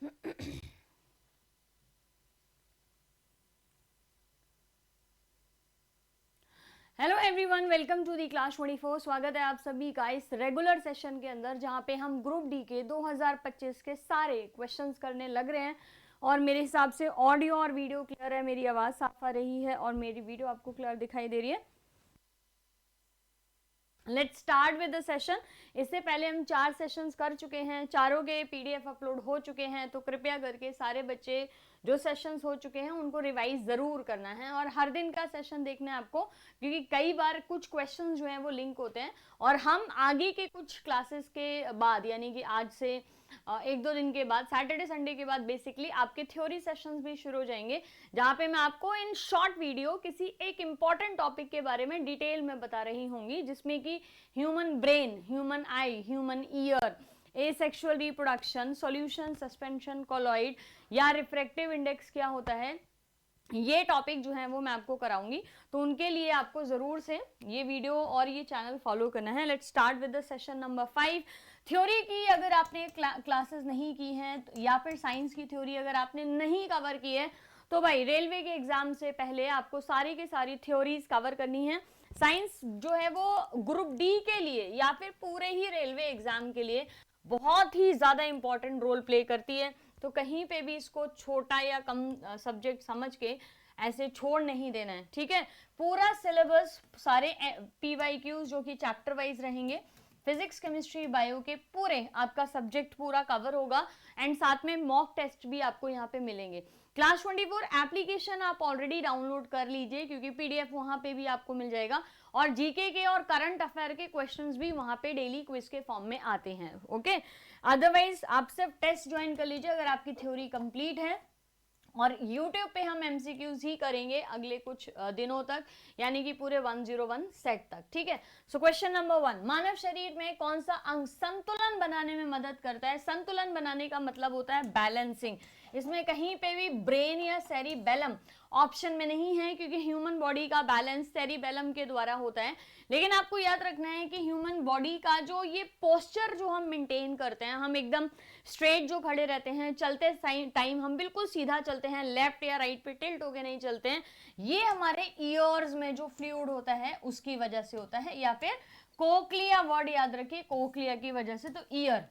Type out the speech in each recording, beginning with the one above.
Hello everyone, welcome to the class 24। स्वागत है आप सभी का इस रेगुलर सेशन के अंदर, जहां पे हम ग्रुप डी के 2025 के सारे क्वेश्चंस करने लग रहे हैं। और मेरे हिसाब से ऑडियो और वीडियो क्लियर है, मेरी आवाज़ साफ आ रही है और मेरी वीडियो आपको क्लियर दिखाई दे रही है। Let's start with the session. इससे पहले हम 4 सेशंस कर चुके हैं, चारों के पीडीएफ अपलोड हो चुके हैं, तो कृपया करके सारे बच्चे जो सेशंस हो चुके हैं उनको रिवाइज जरूर करना है और हर दिन का सेशन देखना है आपको, क्योंकि कई बार कुछ क्वेश्चंस जो हैं वो लिंक होते हैं और हम आगे के कुछ क्लासेस के बाद, यानी कि आज से 1-2 दिन के बाद, सैटरडे संडे के बाद बेसिकली आपके थ्योरी सेशंस भी शुरू हो जाएंगे, जहां पे मैं आपको इन शॉर्ट वीडियो किसी एक इंपॉर्टेंट टॉपिक के बारे में डिटेल में बता रही होंगी, जिसमें कि ह्यूमन ब्रेन, ह्यूमन आई, human ear, asexual reproduction, solution, suspension, colloid या रिफ्रैक्टिव इंडेक्स क्या होता है, ये टॉपिक जो है वो मैं आपको कराऊंगी। तो उनके लिए आपको जरूर से ये वीडियो और ये चैनल फॉलो करना है। Let's start with the session number 5। Theory की अगर आपने क्लासेस नहीं की हैं या फिर साइंस की थ्योरी अगर आपने नहीं कवर की है, तो भाई रेलवे के एग्जाम से पहले आपको सारी की सारी थ्योरीज कवर करनी है। साइंस जो है वो ग्रुप डी के लिए या फिर पूरे ही रेलवे एग्जाम के लिए बहुत ही ज्यादा इंपॉर्टेंट रोल प्ले करती है। तो कहीं पे भी इसको छोटा या कम सब्जेक्ट समझ के ऐसे छोड़ नहीं देना है, ठीक है। पूरा सिलेबस, सारे पीवाईक्यूज जो कि चैप्टर वाइज रहेंगे, फिजिक्स, केमिस्ट्री, बायो के पूरे आपका सब्जेक्ट पूरा कवर होगा एंड साथ में मॉक टेस्ट भी आपको यहाँ पे मिलेंगे। क्लास 24 एप्लीकेशन आप ऑलरेडी डाउनलोड कर लीजिए, क्योंकि पीडीएफ वहां पे भी आपको मिल जाएगा और जीके के और करंट अफेयर के क्वेश्चंस भी वहां पे डेली क्विज के फॉर्म में आते हैं, ओके। अदरवाइज आप सिर्फ टेस्ट ज्वाइन कर लीजिए अगर आपकी थ्योरी कंप्लीट है। और YouTube पे हम MCQs ही करेंगे अगले कुछ दिनों तक, यानी कि पूरे 101 सेट तक, ठीक है। सो क्वेश्चन नंबर 1, मानव शरीर में कौन सा अंग संतुलन बनाने में मदद करता है? संतुलन बनाने का मतलब होता है बैलेंसिंग। इसमें कहीं पे भी ब्रेन या सेरिबेलम ऑप्शन में नहीं है, क्योंकि ह्यूमन बॉडी का बैलेंस सेरिबेलम के द्वारा होता है। लेकिन आपको याद रखना है कि ह्यूमन बॉडी का जो ये पोस्चर जो हम मेंटेन करते हैं, हम एकदम स्ट्रेट जो खड़े रहते हैं, चलते टाइम हम बिल्कुल सीधा चलते हैं, लेफ्ट या राइट पे टिल्ट होके नहीं चलते हैं, ये हमारे ईयर्स में जो फ्लूइड होता है उसकी वजह से होता है, या फिर कोक्लिया, वर्ड याद रखिए, कोक्लिया की वजह से, तो ईयर,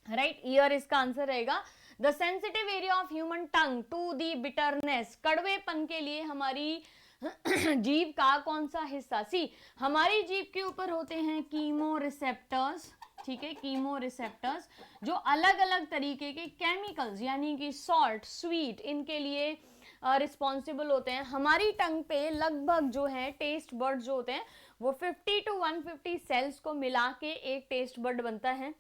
राइट, ईयर इसका आंसर रहेगा। The sensitive area of human tongue to the bitterness, कड़वेपन के लिए हमारी जीभ का कौन सा हिस्सा? सी, हमारी जीभ के ऊपर होते हैं कीमो रिसेप्टर्स, ठीक है, कीमो रिसेप्टर्स, जो अलग अलग तरीके के केमिकल्स यानी कि सॉल्ट, स्वीट, इनके लिए रिस्पॉन्सिबल होते हैं। हमारी टंग पे लगभग जो है टेस्ट बर्ड जो होते हैं वो 50 to 150 सेल्स को मिला के एक टेस्ट बर्ड बनता है,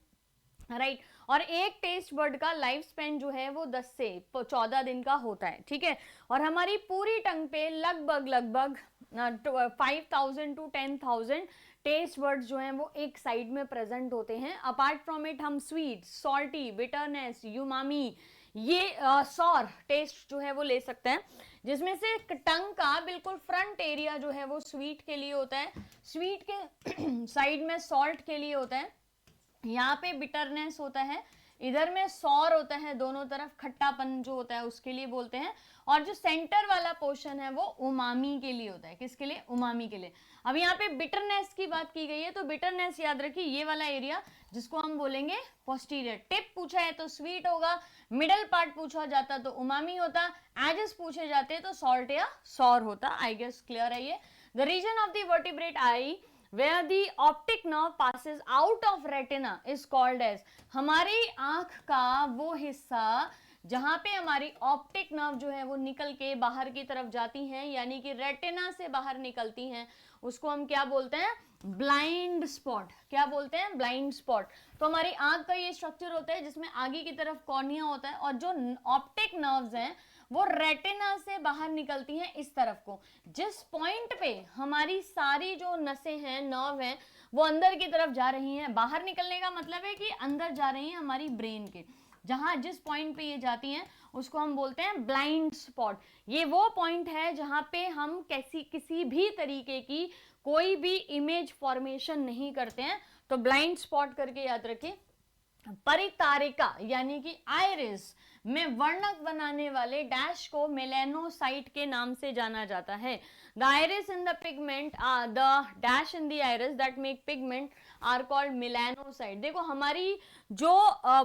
राइट। और एक टेस्ट बर्ड का लाइफ स्पेन जो है वो 10 से 14 दिन का होता है, ठीक है। और हमारी पूरी टंग पे लगभग 5000 to 10,000 टेस्ट बर्ड्स जो हैं वो एक साइड में प्रेजेंट होते हैं। अपार्ट फ्रॉम इट हम स्वीट, सॉल्टी, बिटरनेस, यूमामी, ये सॉर टेस्ट जो है वो ले सकते हैं, जिसमें से टंग का बिल्कुल फ्रंट एरिया जो है वो स्वीट के लिए होता है, स्वीट के साइड में सॉल्ट के लिए होता है, यहाँ पे बिटरनेस होता है, इधर में सॉर होता है, दोनों तरफ खट्टापन जो होता है उसके लिए बोलते हैं, और जो सेंटर वाला पोर्शन है वो उमामी के लिए होता है। किसके लिए? उमामी के लिए। अब यहाँ पे बिटरनेस की बात की गई है, तो बिटरनेस याद रखिए ये वाला एरिया जिसको हम बोलेंगे पोस्टीरियर। टिप पूछा है तो स्वीट होगा, मिडल पार्ट पूछा जाता तो उमामी होता, एजेस पूछे जाते तो सॉल्ट या सॉर होता। आई गेस क्लियर है ये। The region of the vertebrate eye where the optic nerve passes out of retina is called as, हमारी आंख का वो हिस्सा जहां पे हमारी ऑप्टिक नर्व जो है वो निकल के बाहर की तरफ जाती हैं, यानी कि रेटिना से बाहर निकलती हैं, उसको हम क्या बोलते हैं? Blind spot. क्या बोलते हैं? Blind spot. तो हमारी आंख का ये स्ट्रक्चर होता है जिसमें आगे की तरफ कॉर्निया होता है और जो ऑप्टिक नर्व्स हैं वो रेटिना से बाहर निकलती हैं इस तरफ को। जिस पॉइंट पे हमारी सारी जो नसें हैं, नर्व हैं, वो अंदर की तरफ जा रही हैं, बाहर निकलने का मतलब है कि अंदर जा रही हैं हमारी ब्रेन के, जहां जिस पॉइंट पे ये जाती हैं उसको हम बोलते हैं ब्लाइंड स्पॉट। ये वो पॉइंट है जहां पे हम किसी भी तरीके की कोई भी इमेज फॉर्मेशन नहीं करते हैं, तो ब्लाइंड स्पॉट करके याद रखिए। परितारिका यानी कि आइरिस में वर्णक बनाने वाले डैश को मेलानोसाइट के नाम से जाना जाता है। The iris in the pigment the dash in the iris that make pigment are called melanocyte. देखो हमारी जो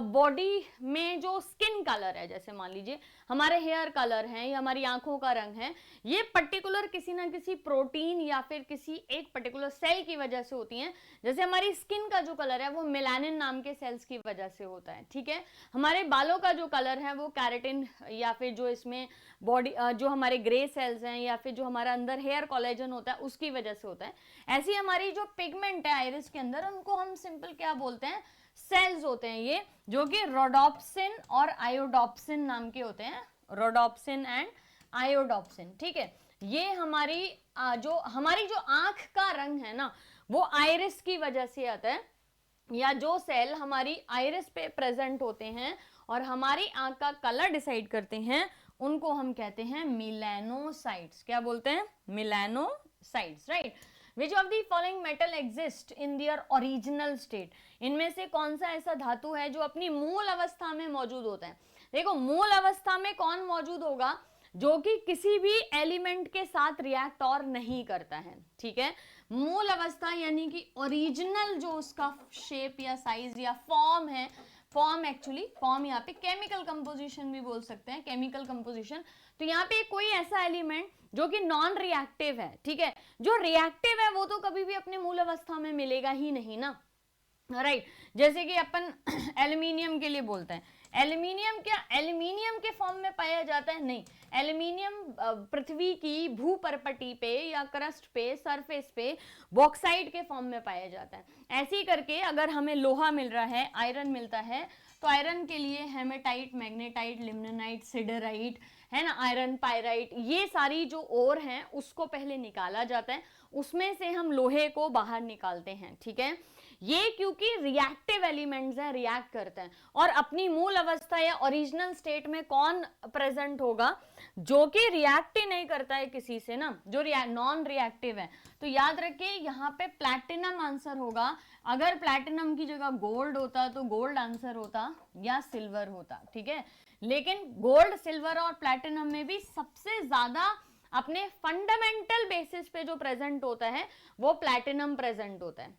बॉडी में जो स्किन कलर है, जैसे मान लीजिए हमारे हेयर कलर है या हमारी आंखों का रंग है, ये पर्टिकुलर किसी ना किसी प्रोटीन या फिर किसी एक पर्टिकुलर सेल की वजह से होती हैं। जैसे हमारी स्किन का जो कलर है वो मेलानिन नाम के सेल्स की वजह से होता है, ठीक है। हमारे बालों का जो कलर है वो कैरेटिन या फिर जो इसमें बॉडी जो हमारे ग्रे सेल्स हैं या फिर जो हमारा अंदर हेयर कोलेजन होता है उसकी वजह से होता है। ऐसी हमारी जो पिगमेंट है आइरिस के अंदर, उनको हम सिंपल क्या बोलते हैं, सेल्स होते हैं ये, जो कि रोडोप्सिन और आयोडोप्सिन नाम के होते हैं, रोडोप्सिन एंड आयोडोप्सिन, ठीक है। ये हमारी जो आंख का रंग है ना वो आइरिस की वजह से आता है, या जो सेल हमारी आइरिस पे प्रेजेंट होते हैं और हमारी आंख का कलर डिसाइड करते हैं उनको हम कहते हैं मेलानोसाइट्स। क्या बोलते हैं? Melanocytes, right. Which of the following metal exist in their original state? इनमें से कौन सा ऐसा धातु है जो अपनी मूल अवस्था में मौजूद होता है? देखो मूल अवस्था में कौन मौजूद होगा? जो कि किसी भी एलिमेंट के साथ रिएक्ट और नहीं करता है, ठीक है। मूल अवस्था यानी कि ओरिजिनल जो उसका शेप या साइज या फॉर्म है, फॉर्म यहाँ पे केमिकल कंपोजिशन भी बोल सकते हैं, केमिकल कंपोजिशन। तो यहाँ पे कोई ऐसा एलिमेंट जो कि नॉन रिएक्टिव है, ठीक है। जो रिएक्टिव है वो तो कभी भी अपने मूल अवस्था में मिलेगा ही नहीं ना, राइट। जैसे कि अपन एल्यूमिनियम के लिए बोलते हैं, एल्यूमिनियम क्या एल्यूमिनियम के फॉर्म में पाया जाता है? नहीं, एल्यूमिनियम पृथ्वी की भूपर्पटी पे या क्रस्ट पे, सरफेस पे बॉक्साइट के फॉर्म में पाया जाता है। ऐसे ही करके अगर हमें लोहा मिल रहा है, आयरन मिलता है, तो आयरन के लिए हेमेटाइट, मैग्नेटाइट, लिम्नाइट, सिडराइट, है ना, आयरन पायराइट, ये सारी जो ओर हैं उसको पहले निकाला जाता है, उसमें से हम लोहे को बाहर निकालते हैं, ठीक है। ये क्योंकि रिएक्टिव एलिमेंट्स हैं, रिएक्ट करते हैं। और अपनी मूल अवस्था या ओरिजिनल स्टेट में कौन प्रेजेंट होगा? जो कि रिएक्ट ही नहीं करता है किसी से ना, जो नॉन रिएक्टिव है। तो याद रखिए यहाँ पे प्लैटिनम आंसर होगा। अगर प्लैटिनम की जगह गोल्ड होता तो गोल्ड आंसर होता या सिल्वर होता, ठीक है। लेकिन गोल्ड, सिल्वर और प्लैटिनम में भी सबसे ज्यादा अपने फंडामेंटल बेसिस पे जो प्रेजेंट होता है वो प्लैटिनम प्रेजेंट होता है,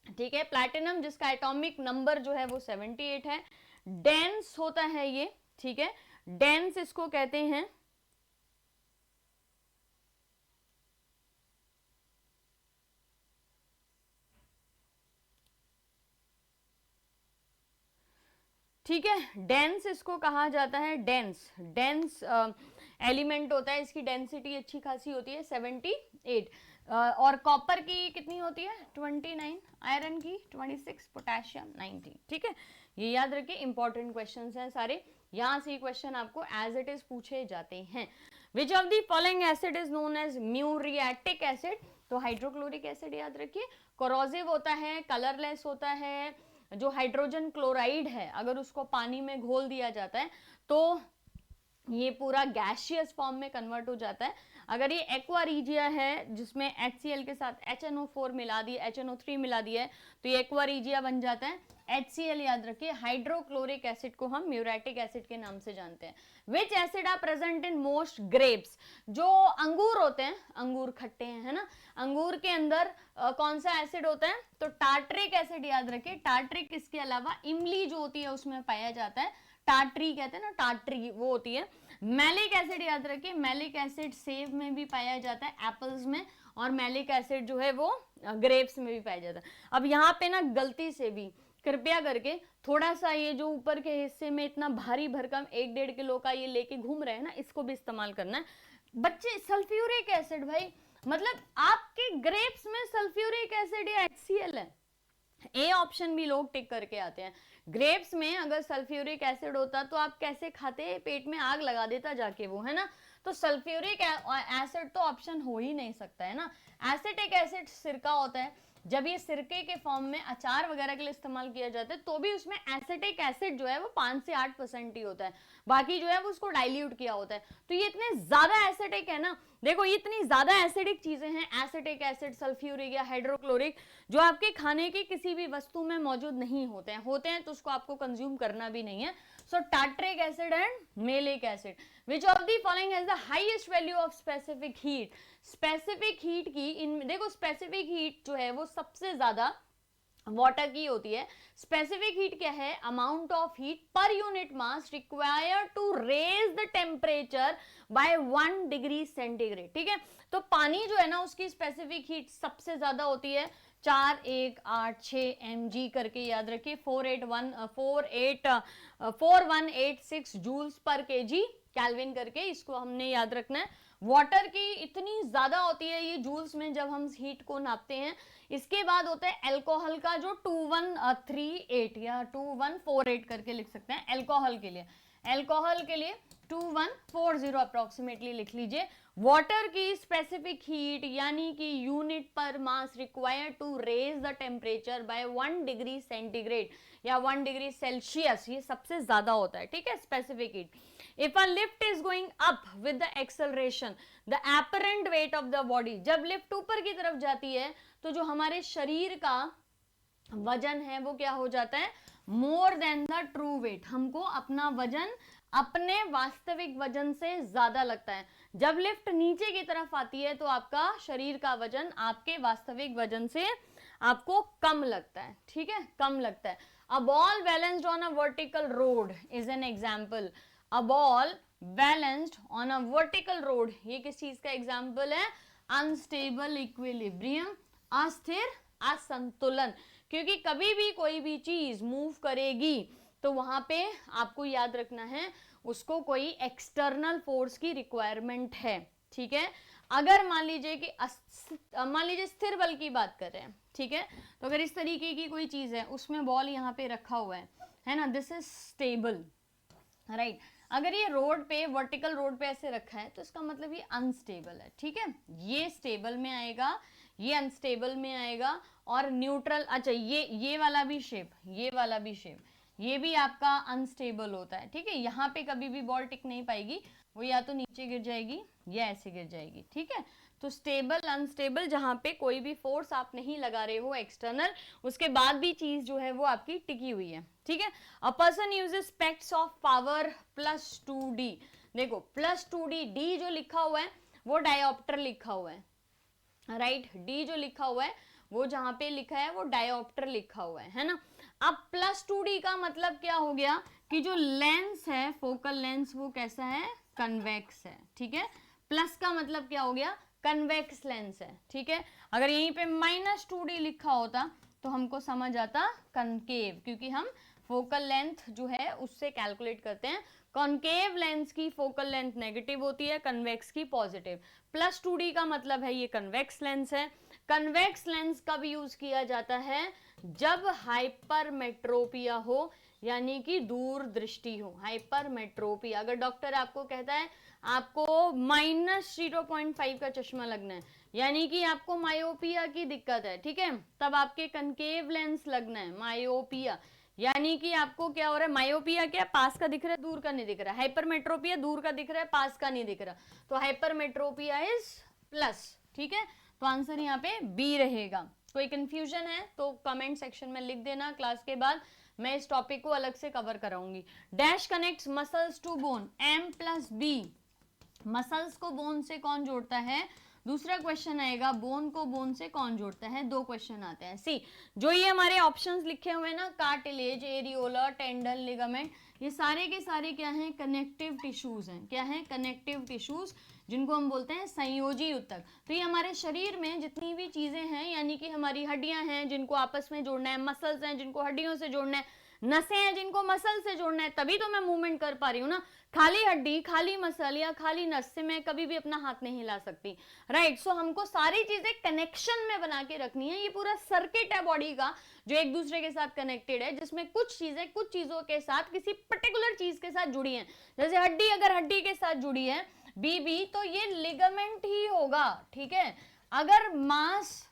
ठीक है। प्लैटिनम जिसका एटॉमिक नंबर जो है वो 78 है, डेंस होता है ये, ठीक है, डेंस इसको कहते हैं। ठीक है, डेंस इसको कहा जाता है, डेंस एलिमेंट होता है, इसकी डेंसिटी अच्छी खासी होती है 78। और कॉपर की कितनी होती है? 29, आयरन की 26, पोटेशियम 90, ठीक है। ये याद रखिए, इंपॉर्टेंट क्वेश्चंस हैं सारे, यहाँ से क्वेश्चन आपको एज इट इज पूछे जाते हैं। Which of the following acid is known as muriatic acid? तो हाइड्रोक्लोरिक एसिड याद रखिए, कोरोसिव होता है, कलरलेस होता है। जो हाइड्रोजन क्लोराइड है अगर उसको पानी में घोल दिया जाता है तो ये पूरा गैसियस फॉर्म में कन्वर्ट हो जाता है। अगर ये एक्वा रीजिया है जिसमें HCl के साथ HNO4 मिला दिया, HNO3 मिला दिया है, तो ये एक्वा रीजिया बन जाता है। HCl याद रखिए, हाइड्रोक्लोरिक एसिड को हम म्यूरेटिक एसिड के नाम से जानते हैं। Which acid are present in most grapes? जो अंगूर होते हैं, अंगूर खट्टे हैं, है ना, अंगूर के अंदर कौन सा एसिड होता है? तो टार्ट्रिक एसिड याद रखिए। टार्ट्रिक इसके अलावा इमली जो होती है उसमें पाया जाता है, टार्ट्री कहते हैं ना, टार्ट्री वो होती है। मैलिक एसिड याद रखिए, मैलिक एसिड सेब में भी पाया जाता है, एप्पल्स में, और मैलिक एसिड जो है वो ग्रेप्स में भी पाया जाता है। अब यहाँ पे ना गलती से भी कृपया करके थोड़ा सा ये जो ऊपर के हिस्से में इतना भारी भरकम 1-1.5 किलो का ये लेके घूम रहे हैं ना, इसको भी इस्तेमाल करना है बच्चे। सल्फ्यूरिक एसिड भाई, मतलब आपके ग्रेप्स में सल्फ्यूरिक एसिड या HCl है? ए ऑप्शन भी लोग टिक करके आते हैं। ग्रेप्स में अगर सल्फ्यूरिक एसिड होता तो आप कैसे खाते? पेट में आग लगा देता जाके वो, है ना। तो सल्फ्यूरिक एसिड तो ऑप्शन हो ही नहीं सकता है ना। एसिटिक एसिड सिरका होता है, जब ये सिरके के फॉर्म में अचार वगैरह के लिए इस्तेमाल किया जाता है तो भी उसमें एसिटिक एसिड जो है वो 5 से 8% ही होता है, बाकी जो है वो उसको डाइल्यूट किया होता है। तो ये इतने ज्यादा एसिडिक है ना, देखो ये इतनी ज्यादा एसिडिक चीजें हैं, एसिटिक एसिड, सल्फ्यूरिक या हाइड्रोक्लोरिक, जो आपके खाने की किसी भी वस्तु में मौजूद नहीं होते हैं तो उसको आपको कंज्यूम करना भी नहीं है। So tartaric acid and malic acid, which of the following has the highest value of specific heat. Specific heat की इन देखो स्पेसिफिक हीट जो है वो सबसे ज्यादा वाटर की होती है। स्पेसिफिक हीट क्या है? Amount of heat per unit mass required to raise the temperature by 1 degree centigrade. ठीक है, तो पानी जो है ना उसकी स्पेसिफिक हीट सबसे ज्यादा होती है 4186 mg करके याद रखिए, 4186 जूल्स पर केजी केल्विन करके, इसको हमने याद रखना है। वाटर की इतनी ज्यादा होती है ये जूल्स में जब हम हीट को नापते हैं। इसके बाद होता है अल्कोहल का जो 2138 या 2148 करके लिख सकते हैं अल्कोहल के लिए। अल्कोहल के लिए 2140 अप्रोक्सीमेटली लिख लीजिए। वाटर की स्पेसिफिक हीट यानी कि unit per mass required to raise the temperature by 1 degree centigrade या 1 डिग्री सेल्सियस, ये सबसे ज्यादा होता है। ठीक है, specific heat. If a lift is going up with the acceleration, the apparent weight of the body, जब लिफ्ट ऊपर की तरफ जाती है तो जो हमारे शरीर का वजन है वो क्या हो जाता है? More than the true weight. हमको अपना वजन अपने वास्तविक वजन से ज्यादा लगता है। जब लिफ्ट नीचे की तरफ आती है तो आपका शरीर का वजन आपके वास्तविक वजन से आपको कम लगता है। ठीक है, कम लगता है। A ball balanced on a vertical road is an example. A ball balanced on a vertical road, ये किस चीज का एग्जाम्पल है? अनस्टेबल इक्विलिब्रियम, अस्थिर असंतुलन। क्योंकि कभी भी कोई भी चीज मूव करेगी तो वहां पे आपको याद रखना है उसको कोई एक्सटर्नल फोर्स की रिक्वायरमेंट है। ठीक है, अगर मान लीजिए कि स्थिर बल की बात कर रहे हैं, ठीक है, तो अगर इस तरीके की कोई चीज है उसमें बॉल यहाँ पे रखा हुआ है ना, दिस इज स्टेबल, राइट। अगर ये रोड पे, वर्टिकल रोड पे ऐसे रखा है तो इसका मतलब ये अनस्टेबल है। ठीक है, ये स्टेबल में आएगा, ये अनस्टेबल में आएगा, और न्यूट्रल, अच्छा ये वाला भी शेप, ये वाला भी शेप, ये भी आपका अनस्टेबल होता है। ठीक है, यहाँ पे कभी भी बॉल टिक नहीं पाएगी, वो या तो नीचे गिर जाएगी या ऐसे गिर जाएगी। ठीक है, तो स्टेबल, अनस्टेबल, जहां पे कोई भी फोर्स आप नहीं लगा रहे हो एक्सटर्नल, उसके बाद भी चीज जो है वो आपकी टिकी हुई है। ठीक है, a person uses स्पेक्ट्स of power +2d। देखो +2d, डी जो लिखा हुआ है वो डायोप्टर लिखा हुआ है, राइट। डी जो लिखा हुआ है वो जहां पे लिखा है वो डायोप्टर लिखा हुआ है ना। अब +2d का मतलब क्या हो गया कि जो लेंस है, फोकल लेंस, वो कैसा है? कन्वेक्स है। ठीक है, प्लस का मतलब क्या हो गया? कन्वेक्स लेंस है। ठीक है, अगर यहीं पे -2d लिखा होता तो हमको समझ आता कनकेव, क्योंकि हम फोकल लेंथ जो है उससे कैलकुलेट करते हैं। कॉनकेव लेंस की फोकल लेंथ नेगेटिव होती है, कन्वेक्स की पॉजिटिव। +2d का मतलब है ये कन्वेक्स लेंस है। कन्वेक्स लेंस कब यूज किया जाता है? जब हाइपरमेट्रोपिया हो, यानी कि दूर दृष्टि हो। हाइपरमेट्रोपिया, अगर डॉक्टर आपको कहता है आपको -0.5 का चश्मा लगना है, यानी कि आपको मायोपिया की दिक्कत है, ठीक है, तब आपके कनकेव लेंस लगना है। मायोपिया यानी कि आपको क्या हो रहा है? मायोपिया क्या? पास का दिख रहा है, दूर का नहीं दिख रहा। हाइपरमेट्रोपिया दूर का दिख रहा है, पास का नहीं दिख रहा, तो हाइपरमेट्रोपिया इज प्लस। ठीक है, तो आंसर यहाँ पे बी रहेगा। कोई कंफ्यूजन है तो कमेंट सेक्शन में लिख देना, क्लास के बाद मैं इस टॉपिक को अलग से कवर कराऊंगी। Dash connects muscles to bone, M+B। Muscles को बोन से कौन जोड़ता है? दूसरा क्वेश्चन आएगा, बोन को बोन से कौन जोड़ता है? 2 क्वेश्चन आते हैं। सी, जो ये हमारे ऑप्शंस लिखे हुए हैं ना, कार्टिलेज, एरियोला, टेंडन, लिगामेंट, ये सारे के सारे क्या हैं? कनेक्टिव टिश्यूज हैं। क्या है? कनेक्टिव टिश्यूज, जिनको हम बोलते हैं संयोजी ऊतक। तो ये हमारे शरीर में जितनी भी चीजें हैं, यानी कि हमारी हड्डियां हैं जिनको आपस में जोड़ना है, मसल्स हैं जिनको हड्डियों से जोड़ना है, नसें हैं जिनको मसल से जोड़ना है, तभी तो मैं मूवमेंट कर पा रही हूँ ना। खाली हड्डी, खाली मसल या खाली नस से मैं कभी भी अपना हाथ नहीं हिला सकती, राइट। सो हमको सारी चीजें कनेक्शन में बना के रखनी है। ये पूरा सर्किट है बॉडी का जो एक दूसरे के साथ कनेक्टेड है, जिसमें कुछ चीजें कुछ चीजों के साथ किसी पर्टिकुलर चीज के साथ जुड़ी हैं। जैसे हड्डी अगर हड्डी के साथ जुड़ी है बीबी, तो ये लिगामेंट ही होगा। ठीक है, अगर मांस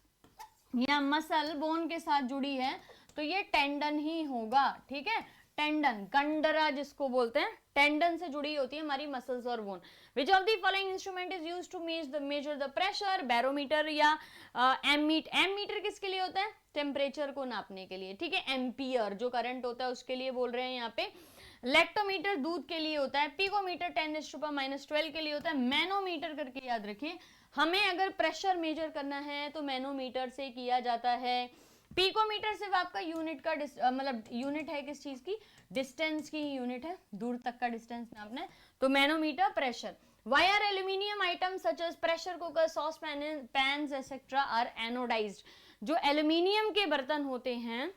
या मसल बोन के साथ जुड़ी है तो ये टेंडन ही होगा, ठीक है। टेंडन, कंडरा जिसको बोलते हैं, टेंडन से जुड़ी होती है हमारी मसल्स और bone. Which of the following instrument is used to measure the pressure, barometer या एमीटर किसके लिए होता है, टेम्परेचर को नापने के लिए, ठीक है। एम्पियर जो करंट होता है उसके लिए बोल रहे हैं यहाँ पे। लेक्टोमीटर दूध के लिए होता है। पिकोमीटर 10⁻12 के लिए होता है। मैनोमीटर करके याद रखिए, हमें अगर प्रेशर मेजर करना है तो मैनोमीटर से किया जाता है। पिकोमीटर सिर्फ आपका यूनिट का मतलब यूनिट है किस चीज की, डिस्टेंस की यूनिट है, दूर तक का डिस्टेंस नापना है। तो manometer pressure. Why are aluminium items such as pressure cooker, saucepans, pans etc. are anodized? जो एल्यूमिनियम के बर्तन होते हैं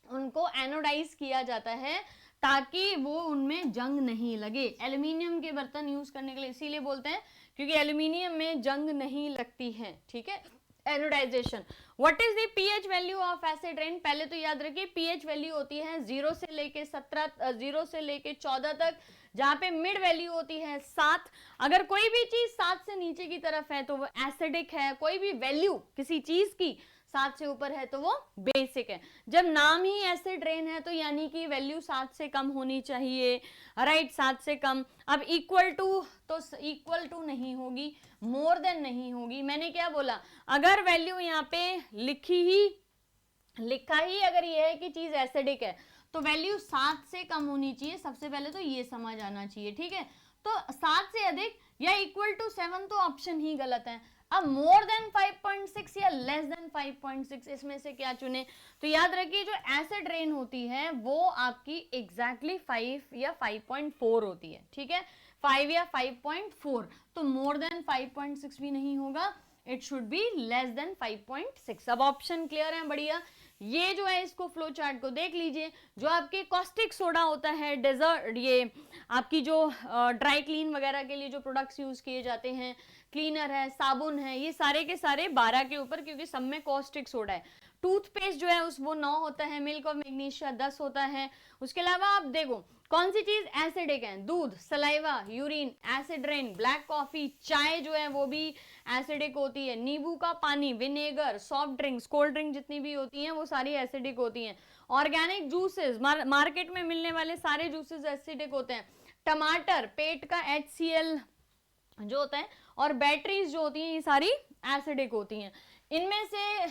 उनको एनोडाइज किया जाता है ताकि वो उनमें जंग नहीं लगे। एल्यूमिनियम के बर्तन यूज करने के लिए इसीलिए बोलते हैं क्योंकि एल्यूमिनियम में जंग नहीं लगती है, ठीक है। Anodization. What is the pH value of acid rain? पहले तो याद रखिए पीएच वैल्यू होती है 0 से लेके 17, 0 से लेके 14 तक, जहां पे मिड वैल्यू होती है 7। अगर कोई भी चीज 7 से नीचे की तरफ है तो वो एसिडिक है, कोई भी वैल्यू किसी चीज की 7 से ऊपर है तो वो बेसिक है। जब नाम ही एसिड रेन है तो यानी कि वैल्यू 7 से कम होनी चाहिए, राइट, 7 से कम। अब इक्वल टू, तो इक्वल टू नहीं होगी, मोर देन नहीं होगी। मैंने क्या बोला, अगर वैल्यू यहाँ पे लिखा ही अगर ये है कि चीज एसिडिक है तो वैल्यू 7 से कम होनी चाहिए, सबसे पहले तो ये समझ आना चाहिए, ठीक है। तो 7 से अधिक या इक्वल टू 7 तो ऑप्शन ही गलत है। अब मोर देन 5.6 या लेस देन 5.6 इसमें से क्या चुने? तो याद रखिए जो एसिड रेन होती है वो आपकी एग्जैक्टली 5 या 5.4 होती है, ठीक है, 5 या 5.4। तो मोर देन 5.6 भी नहीं होगा, it should be less than 5.6। अब ऑप्शन क्लियर है, बढ़िया। ये जो है इसको फ्लो चार्ट को देख लीजिए। जो आपके कॉस्टिक सोडा होता है, डेजर्ट, ये आपकी जो ड्राई क्लीन वगैरह के लिए जो प्रोडक्ट्स यूज किए जाते हैं, क्लीनर है, साबुन है, ये सारे के सारे 12 के ऊपर, क्योंकि सब में कॉस्टिक सोडा है। टूथपेस्ट जो है उस वो 9 होता है, मिल्क और मैग्नीशिया 10 होता है। उसके अलावा आप देखो कौन सी चीज एसिडिक है, दूध, saliva, urine, acid rain, black coffee, चाय जो है वो भी एसिडिक होती है, नींबू का पानी, vinegar, soft drinks, cold drink जितनी भी होती हैं वो सारी एसिडिक होती हैं। ऑर्गेनिक जूसेस, मार्केट में मिलने वाले सारे जूसेस एसिडिक होते हैं। टमाटर, पेट का HCl जो होता है, और बैटरीज जो होती हैं ये सारी एसिडिक होती हैं। इनमें से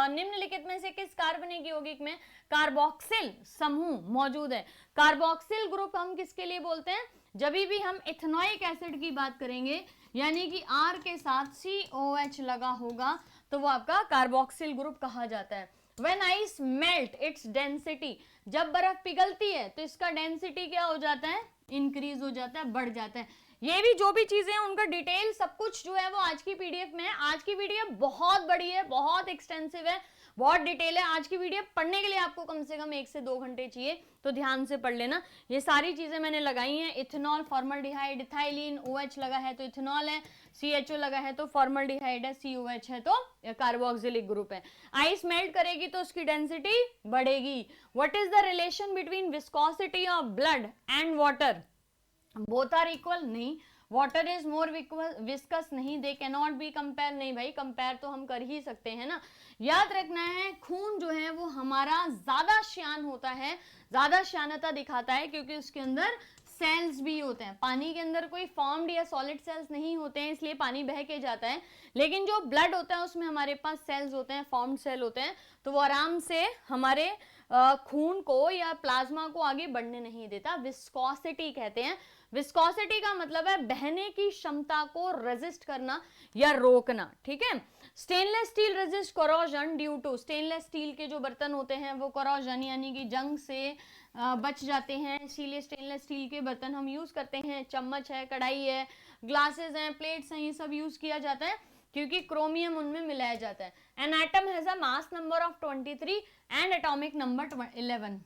निम्नलिखित में से किस कार्बनिक यौगिक में कार्बोक्सिल समूह मौजूद है? कार्बोक्सिल ग्रुप हम किसके लिए बोलते हैं? जब भी हम इथेनोइक एसिड की बात करेंगे यानी कि R के साथ COH लगा होगा तो वो आपका कार्बोक्सिल ग्रुप कहा जाता है। When ice melt its density, जब बर्फ पिघलती है तो इसका डेंसिटी क्या हो जाता है? इंक्रीज हो जाता है, बढ़ जाता है। ये भी जो भी चीजें हैं उनका डिटेल सब कुछ जो है वो आज की पीडीएफ में है। आज की पीडीएफ बहुत बड़ी है, बहुत एक्सटेंसिव है, बहुत डिटेल है। आज की पीडीएफ पढ़ने के लिए आपको कम से कम 1 से 2 घंटे चाहिए, तो ध्यान से पढ़ लेना। ये सारी चीजें मैंने लगाई हैं। इथेनॉल, फॉर्मल्डिहाइड, इथाइलिन, OH लगा है तो इथेनॉल है, CHO लगा है तो फॉर्मल्डिहाइड है, COH है तो कार्बोक्सिलिक ग्रुप है। आइस मेल्ट करेगी तो उसकी डेंसिटी बढ़ेगी। What is the relation between viscosity of blood and water? Both are equal? नहीं, वाटर इज मोर विस्कस, नहीं, they can not be compare, नहीं भाई, कंपेयर तो हम कर ही सकते हैं ना। याद रखना है खून जो है वो हमारा ज्यादा श्यान होता है, ज्यादा श्यानता दिखाता है क्योंकि उसके अंदर सेल्स भी होते हैं। पानी के अंदर कोई फॉर्म्ड या सॉलिड सेल्स नहीं होते हैं इसलिए पानी बह के जाता है, लेकिन जो ब्लड होता है उसमें हमारे पास सेल्स होते हैं, फॉर्म्ड सेल होते हैं, तो वो आराम से हमारे खून को या प्लाज्मा को आगे बढ़ने नहीं देता। विस्कोसिटी कहते हैं। विस्कोसिटी का मतलब है बहने की क्षमता को रेजिस्ट करना या रोकना, ठीक है। Stainless steel resist corrosion due to, stainless steel के जो बर्तन होते हैं वो कोरोजन यानी कि जंग से बच जाते हैं, इसीलिए स्टेनलेस स्टील के बर्तन हम यूज करते हैं। चम्मच है, कढ़ाई है, ग्लासेस हैं, प्लेट्स हैं, ये सब यूज किया जाता है क्योंकि क्रोमियम उनमें मिलाया जाता है। An atom has a mass number of 23 and atomic number 11।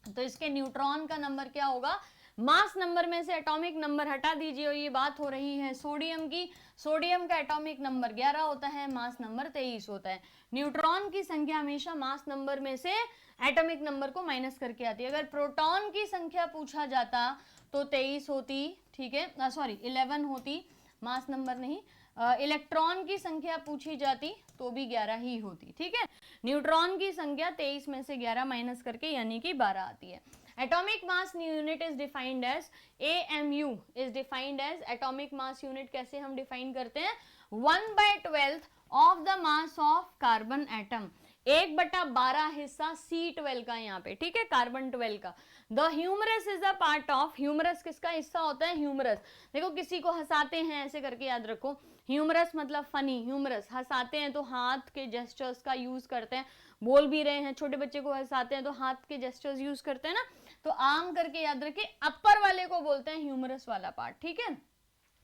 तो इसके न्यूट्रॉन का नंबर क्या होगा? मास नंबर में से एटॉमिक नंबर हटा दीजिए और ये बात हो रही है सोडियम की। सोडियम का एटॉमिक नंबर 11 होता है, मास नंबर 23 होता है। न्यूट्रॉन की संख्या हमेशा मास नंबर में से एटॉमिक नंबर को माइनस करके आती है। अगर प्रोटॉन की संख्या पूछा जाता तो 23 होती, ठीक है, सॉरी 11 होती, मास नंबर नहीं, इलेक्ट्रॉन की संख्या पूछी जाती तो भी 11 ही होती, ठीक है। न्यूट्रॉन की संख्या 23 में से 11 माइनस करके यानी कि 12 आती है। Atomic mass unit is defined as AMU is defined as atomic mass unit कैसे हम डिफाइन करते हैं 1/12 of the mass of carbon atom, 1/12 हिस्सा C12 का यहाँ पे, ठीक है, कार्बन 12 का। The humerus is a part of, humerus किसका हिस्सा होता है, ह्यूमरस। देखो किसी को हंसाते हैं ऐसे करके याद रखो, ह्यूमरस मतलब फनी, ह्यूमरस हंसाते हैं तो हाथ के जेस्चर्स का यूज करते हैं, बोल भी रहे हैं, छोटे बच्चे को हंसाते हैं तो हाथ के जेस्चर्स यूज करते हैं ना, तो आम करके याद रखिए अपर वाले को बोलते हैं ह्यूमरस वाला पार्ट, ठीक है।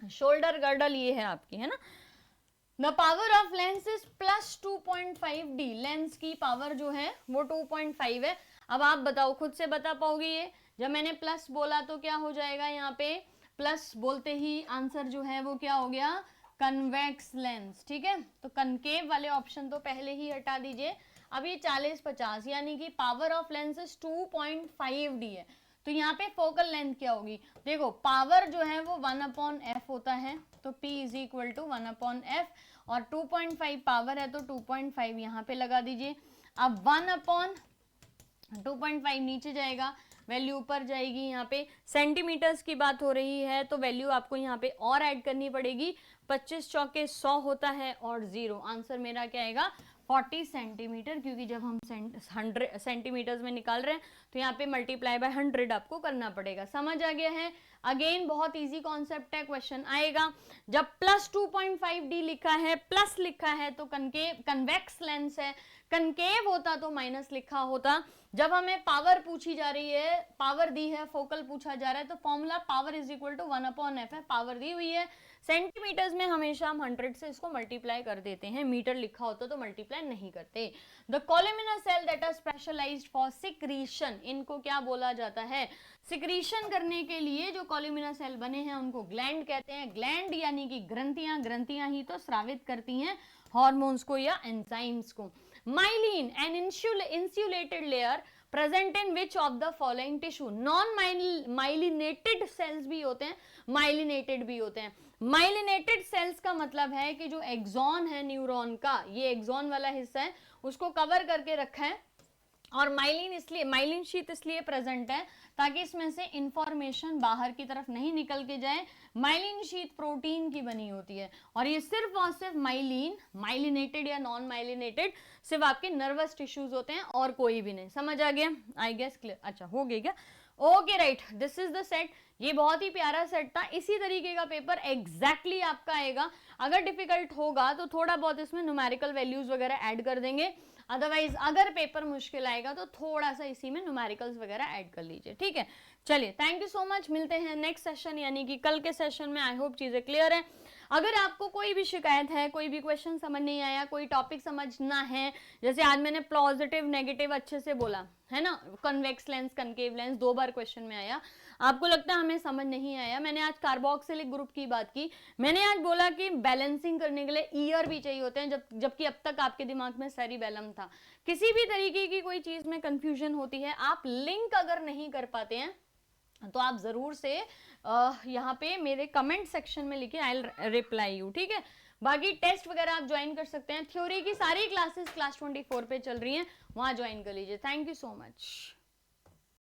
शोल्डर गर्डल ये है आपकी, है ना। The power of lens is plus 2.5D, lens की पावर जो है वो 2.5 है। अब आप बताओ, खुद से बता पाओगे ये, जब मैंने प्लस बोला तो क्या हो जाएगा, यहाँ पे प्लस बोलते ही आंसर जो है वो क्या हो गया, कन्वेक्स लेंस, ठीक है। तो कनकेव वाले ऑप्शन तो पहले ही हटा दीजिए। अब ये 40-50 यानी कि power of lens is 2.5D है, तो यहाँ पे फोकल लेंथ क्या होगी, देखो पावर जो है वो 1/f होता है, तो P is equal to 1/f, और 2.5 पावर है तो 2.5 यहाँ पे लगा दीजिए। अब 1/2.5 नीचे जाएगा, वैल्यू ऊपर जाएगी, यहाँ पे सेंटीमीटर्स की बात हो रही है तो वैल्यू आपको यहाँ पे और ऐड करनी पड़ेगी, 25 चौके 100 होता है और 0, आंसर मेरा क्या आएगा 40 सेंटीमीटर, क्योंकि जब हम 100 सेंटीमीटर्स में निकाल रहे हैं तो यहाँ पे मल्टीप्लाई बाय 100 आपको करना पड़ेगा। समझ आ गया है। अगेन बहुत इजी कॉन्सेप्ट है, क्वेश्चन आएगा जब प्लस 2.5D लिखा है, प्लस लिखा है तो कनकेव कन्वेक्स लेंस है, कनकेव होता तो माइनस लिखा होता। जब हमें पावर पूछी जा रही है, पावर दी है, फोकल पूछा जा रहा है, तो formula power is equal to 1/f है, पावर दी हुई है। सेंटीमीटर्स में हमेशा हम 100 से इसको मल्टीप्लाई कर देते हैं, मीटर लिखा होता तो मल्टीप्लाई नहीं करते। The columnar cell that are specialized for secretion, इनको क्या बोला जाता है, सिक्रीशन करने के लिए जो कोलुमिनर सेल बने हैं उनको ग्लैंड कहते हैं। ग्लैंड यानी कि ग्रंथियां, ग्रंथियां ही तो स्रावित करती हैं हार्मोन्स को या एंजाइम्स को। Myelin an insulated layer present in which of the following tissue, non myelinated cells भी होते हैं, माइलिनेटेड भी होते हैं। माइलिनेटेड सेल्स का मतलब है कि जो एक्सॉन है न्यूरॉन का, ये एक्सॉन वाला हिस्सा है, उसको कवर करके रखा है, और माइलिन इसलिए, माइलिन शीट इसलिए प्रेजेंट है ताकि इसमें से इंफॉर्मेशन बाहर की तरफ नहीं निकल के जाए। माइलिन शीट प्रोटीन की बनी होती है, और ये सिर्फ और सिर्फ माइलिन, माइलिनेटेड या नॉन माइलिनेटेड, सिर्फ आपके नर्वस टिश्यूज होते हैं और कोई भी नहीं। समझ आ गया, आई गेस क्लियर, अच्छा हो गया क्या, okay right, this is the set. ये बहुत ही प्यारा सेट था, इसी तरीके का पेपर एग्जैक्टली आपका आएगा। अगर डिफिकल्ट होगा तो थोड़ा बहुत इसमें न्यूमेरिकल वैल्यूज वगैरह ऐड कर देंगे, अदरवाइज अगर पेपर मुश्किल आएगा तो थोड़ा सा इसी में न्यूमेरिकल्स वगैरह ऐड कर लीजिए, ठीक है। चलिए, थैंक यू सो मच, मिलते हैं नेक्स्ट सेशन यानी कि कल के सेशन में। आई होप चीजें क्लियर है। अगर आपको कोई भी शिकायत है, कोई भी क्वेश्चन समझ नहीं आया, कोई टॉपिक समझना है, जैसे आज मैंने पॉजिटिव नेगेटिव अच्छे से बोला है ना, कन्वेक्स लेंस कनकेव लेंस 2 बार क्वेश्चन में आया, आपको लगता है हमें समझ नहीं आया। मैंने आज कार्बोक्सिलिक ग्रुप की बात की, मैंने आज बोला कि बैलेंसिंग करने के लिए ईयर भी चाहिए होते हैं, जबकि अब तक आपके दिमाग में सेरिबेलम था। किसी भी तरीके की कोई चीज में कंफ्यूजन होती है, आप लिंक अगर नहीं कर पाते हैं तो आप जरूर से यहाँ पे मेरे कमेंट सेक्शन में लिखिए, आई विल रिप्लाई यू, ठीक है। बाकी टेस्ट वगैरह आप ज्वाइन कर सकते हैं, थ्योरी की सारी क्लासेस क्लास 24 पे चल रही हैं, वहां ज्वाइन कर लीजिए। Thank you so much.